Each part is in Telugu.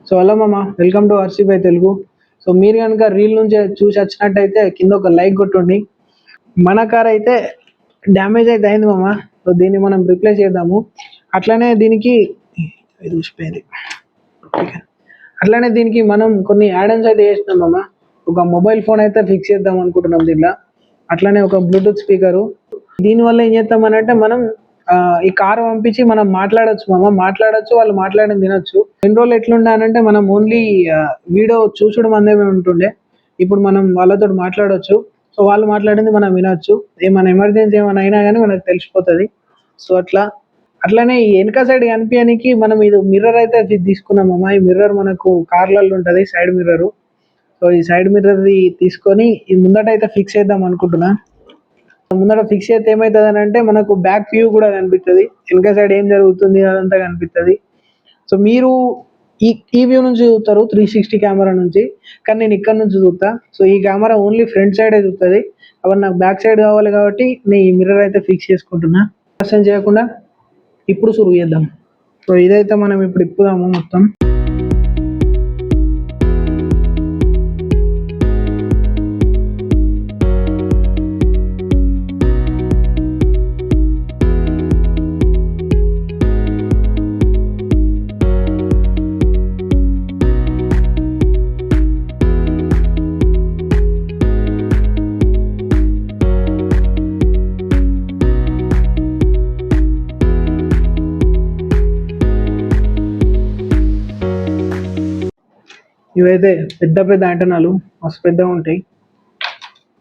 సో హలో మామ, welcome to RC by Telugu. So మీరు కనుక రీల్ నుంచి చూసి వచ్చినట్టయితే కింద ఒక లైక్ కొట్టండి. మన కార్ అయితే డ్యామేజ్ అయితే అయింది మామ. సో దీన్ని మనం రిప్లేస్ చేద్దాము. అట్లనే దీనికి ఇది చూసిపోయింది. అట్లనే దీనికి మనం కొన్ని యాడన్స్ అయితే చేసినాం మామ. ఒక మొబైల్ ఫోన్ అయితే ఫిక్స్ చేద్దాం అనుకుంటున్నాం దీంట్లో. అట్లనే ఒక బ్లూటూత్ స్పీకరు. దీనివల్ల ఏం చేద్దామని అంటే మనం ఈ కారు పంపించి మనం మాట్లాడొచ్చు మామ, మాట్లాడొచ్చు, వాళ్ళు మాట్లాడిన తినొచ్చు. ఎన్ని రోజులు ఎట్లుండే అంటే మనం ఓన్లీ వీడియో చూసడం అందేమే ఉంటుండే. ఇప్పుడు మనం వాళ్ళతో మాట్లాడొచ్చు. సో వాళ్ళు మాట్లాడింది మనం వినొచ్చు. ఏమైనా ఎమర్జెన్సీ ఏమైనా అయినా కానీ మనకు తెలిసిపోతుంది. సో అట్లనే ఈ వెనక సైడ్ కనిపించడానికి మనం ఇది మిర్రర్ అయితే తీసుకున్నాం అమ్మా. ఈ మిర్రర్ మనకు కార్లలో ఉంటుంది, సైడ్ మిర్రర్. సో ఈ సైడ్ మిర్రర్ది తీసుకొని ఈ ముందట అయితే ఫిక్స్ చేద్దాం అనుకుంటున్నా. ముందర ఫిక్స్ చేస్తే ఏమవుతుంది అని అంటే మనకు బ్యాక్ వ్యూ కూడా కనిపిస్తుంది, వెనక సైడ్ ఏం జరుగుతుంది అదంతా కనిపిస్తుంది. సో మీరు ఈ వ్యూ నుంచి చూస్తారు 360 కెమెరా నుంచి, కానీ నేను ఇక్కడ నుంచి చూస్తా. సో ఈ కెమెరా ఓన్లీ ఫ్రంట్ సైడే చూస్తుంది. అవి నాకు బ్యాక్ సైడ్ కావాలి కాబట్టి నేను ఈ మిర్రర్ అయితే ఫిక్స్ చేసుకుంటున్నా. ఆలస్యం చేయకుండా ఇప్పుడు సురువు చేద్దాం. సో ఇదైతే మనం ఇప్పుడు ఇప్పుదాము మొత్తం. ఇవైతే పెద్ద పెద్ద యాంటెనాలు, మస్తు పెద్దగా ఉంటాయి.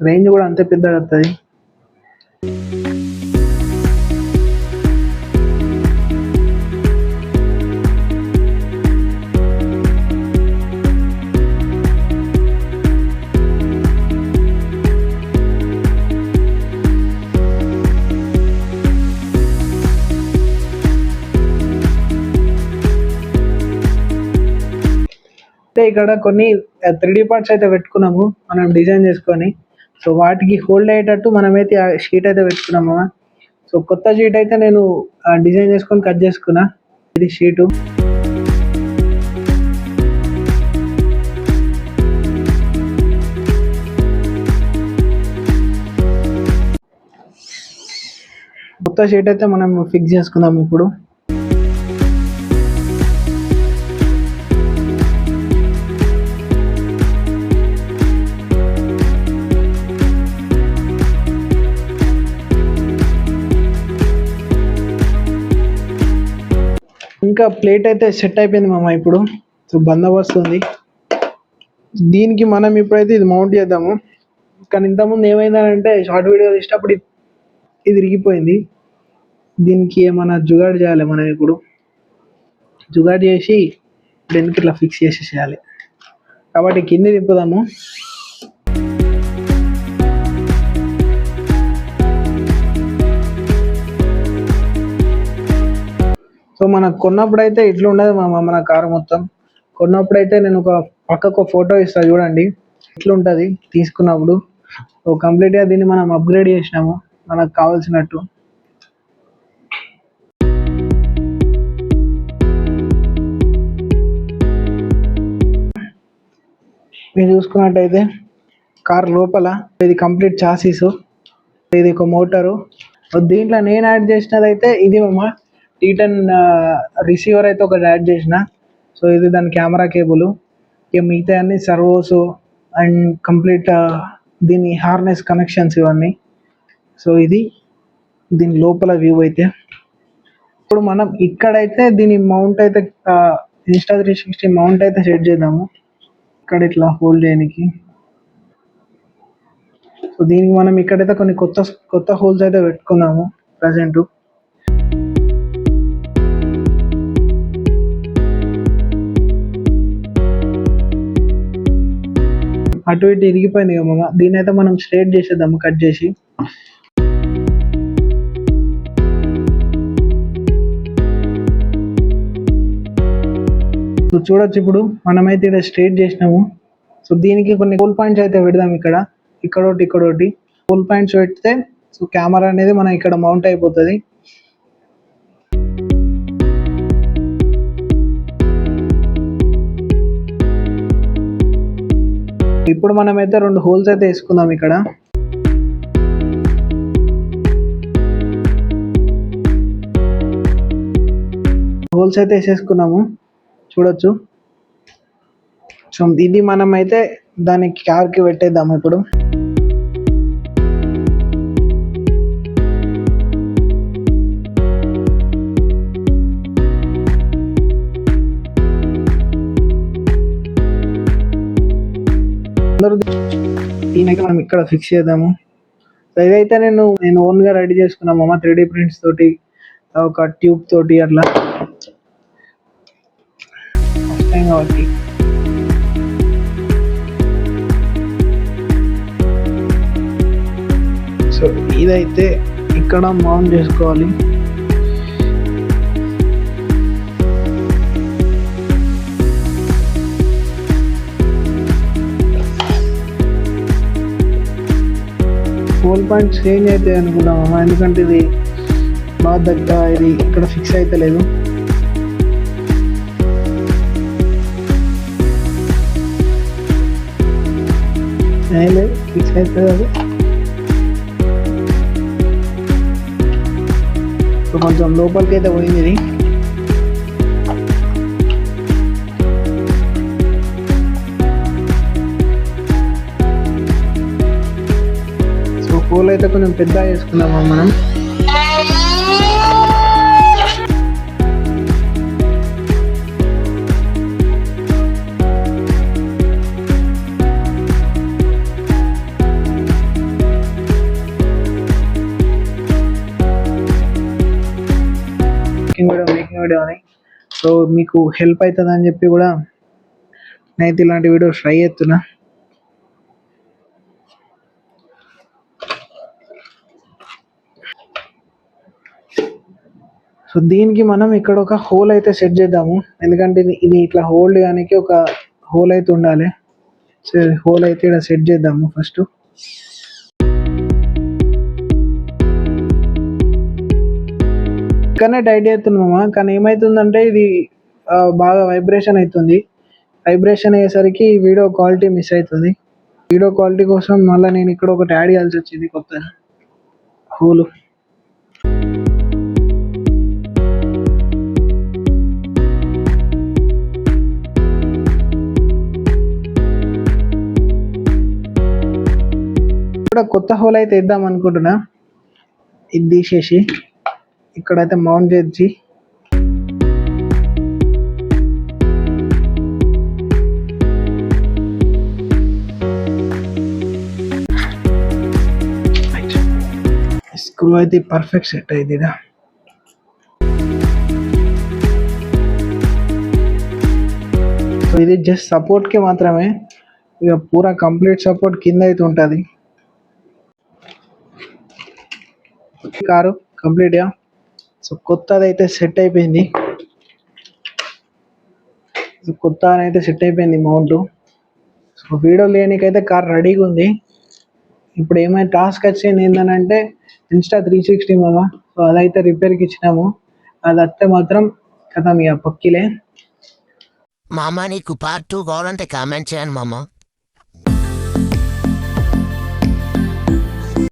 రేంజ్ కూడా అంతే పెద్దగా వస్తుంది. ఇక్కడ కొన్ని 3D పార్ట్స్ అయితే పెట్టుకున్నాము మనం డిజైన్ చేసుకొని. సో వాటికి హోల్డ్ అయ్యేటట్టు మనమైతే ఆ షీట్ అయితే పెట్టుకున్నాము. సో కొత్త షీట్ అయితే నేను డిజైన్ చేసుకొని కట్ చేసుకున్నా. ఇది షీటు. కొత్త షీట్ అయితే మనం ఫిక్స్ చేసుకుందాం ఇప్పుడు. ఇంకా ప్లేట్ అయితే సెట్ అయిపోయింది మామ ఇప్పుడు. సో బందోబస్తు ఉంది. దీనికి మనం ఇప్పుడైతే ఇది మౌంట్ చేద్దాము. కానీ ఇంతకుముందు ఏమైందంటే షార్ట్ వీడియో తీసేటప్పుడు ఇది విరిగిపోయింది. దీనికి ఏమైనా జుగాడు చేయాలి మనం. ఇప్పుడు జుగాడు చేసి దీనికి ఇట్లా ఫిక్స్ చేసేసేయాలి. కాబట్టి కింద తిప్పుదాము. సో మనకు కొన్నప్పుడు అయితే ఇట్లా ఉండదు మన కారు మొత్తం. కొన్నప్పుడు అయితే నేను ఒక పక్కకు ఫోటో ఇస్తాను చూడండి, ఇట్లా ఉంటుంది తీసుకున్నప్పుడు. సో కంప్లీట్గా దీన్ని మనం అప్గ్రేడ్ చేసినాము మనకు కావాల్సినట్టు. మీరు చూసుకున్నట్టయితే కార్ లోపల ఇది కంప్లీట్ చాసీసు, ఇది ఒక మోటారు. దీంట్లో నేను యాడ్ చేసినది అయితే ఇది మా T10 రిసీవర్ అయితే ఒకటి యాడ్ చేసిన. సో ఇది దాని కెమెరా కేబుల్. ఇక మిగతా అన్ని సర్వోస్ అండ్ కంప్లీట్ దీని హార్నెస్ కనెక్షన్స్ ఇవన్నీ. సో ఇది దీని లోపల వ్యూ అయితే. ఇప్పుడు మనం ఇక్కడైతే దీని మౌంట్ అయితే Insta360 మౌంట్ అయితే సెట్ చేద్దాము. ఇక్కడ ఇట్లా హోల్డ్ చేయడానికి. సో దీనికి మనం ఇక్కడైతే కొన్ని కొత్త హోల్స్ అయితే పెట్టుకున్నాము ప్రజెంట్. అటు ఇటు ఇరిగిపోయింది కదా మామ, దీని అయితే మనం స్ట్రైట్ చేసేద్దాము కట్ చేసి. సో చూడొచ్చు ఇప్పుడు మనమైతే ఇక్కడ స్ట్రైట్ చేసినాము. సో దీనికి కొన్ని హోల్ పాయింట్స్ అయితే పెడదాం. ఇక్కడోటి హోల్ పాయింట్స్ పెడితే సో కెమెరా అనేది మనం ఇక్కడ మౌంట్ అయిపోతుంది. ఇప్పుడు మనమైతే 2 హోల్స్ అయితే వేసుకుందాం ఇక్కడ. హోల్స్ అయితే వేసేసుకున్నాము, చూడొచ్చు. సో ఇది మనమైతే దానికి కార్కి పెట్టేద్దాము ఇప్పుడు. దీనైతే మనం ఇక్కడ ఫిక్స్ చేద్దాము. ఇదైతే నేను ఓన్గా రెడీ చేసుకున్నాము అమ్మ, 3D ప్రింట్స్ తోటి, ఒక ట్యూబ్ తోటి అట్లా. ఫస్ట్ టైం కాబట్టి సో ఇదైతే ఇక్కడ మౌంట్ చేసుకోవాలి. హోల్ పాయింట్స్ చేంజ్ అవుతాయి అనుకుంటామమ్మా, ఎందుకంటే ఇది బాగా దగ్గర, ఇది ఇక్కడ ఫిక్స్ అయితే లేదు. ఫిక్స్ అవుతుంది అది. కొంచెం లోపలికి అయితే పోయింది ఇది. సో హోల్ అయితే కొంచెం పెద్ద వేసుకున్నామా మనం. మేకింగ్ వీడియో అని, సో మీకు హెల్ప్ అవుతుంది అని చెప్పి కూడా నేనైతే ఇలాంటి వీడియోస్ ట్రై చేస్తున్నా. సో దీనికి మనం ఇక్కడ ఒక హోల్ అయితే సెట్ చేద్దాము, ఎందుకంటే ఇది ఇట్లా హోల్డ్ చేయడానికి ఒక హోల్ అయితే ఉండాలి. సో హోల్ అయితే ఇక్కడ సెట్ చేద్దాము ఫస్ట్. ఇక్కడనే టైట్ అవుతున్నామా, కానీ ఏమవుతుందంటే ఇది బాగా వైబ్రేషన్ అవుతుంది. వైబ్రేషన్ అయ్యేసరికి వీడియో క్వాలిటీ మిస్ అవుతుంది. వీడియో క్వాలిటీ కోసం మళ్ళీ నేను ఇక్కడ ఒకటి యాడ్ చేయాల్సి వచ్చింది, కొత్త హోలు. ఇక్కడ కొత్త హోల్ అయితే ఇద్దాం అనుకుంటున్నా. ఇది తీసేసి ఇక్కడైతే మౌంట్ చేసి స్క్రూ అయితే పర్ఫెక్ట్ సెట్ అయింది. సో ఇది జస్ట్ సపోర్ట్కి మాత్రమే, ఇక పూరా కంప్లీట్ సపోర్ట్ కింద అయితే ఉంటుంది. కారు కంప్లీట్గా సో కొత్తది అయితే సెట్ అయిపోయింది. కొత్త అయితే సెట్ అయిపోయింది మౌంట్. సో వీడియో లేనికైతే కార్ రెడీగా ఉంది. ఇప్పుడు ఏమైనా టాస్క్ వచ్చింది ఏంటంటే ఇన్స్టా 360 మామ, సో అదైతే రిపేర్కి ఇచ్చినాము. అది వస్తే మాత్రం కదా ఇక పక్కిలే. మామ నీకు పార్ట్ 2 కావాలంటే కామెంట్ చేయండి మామ.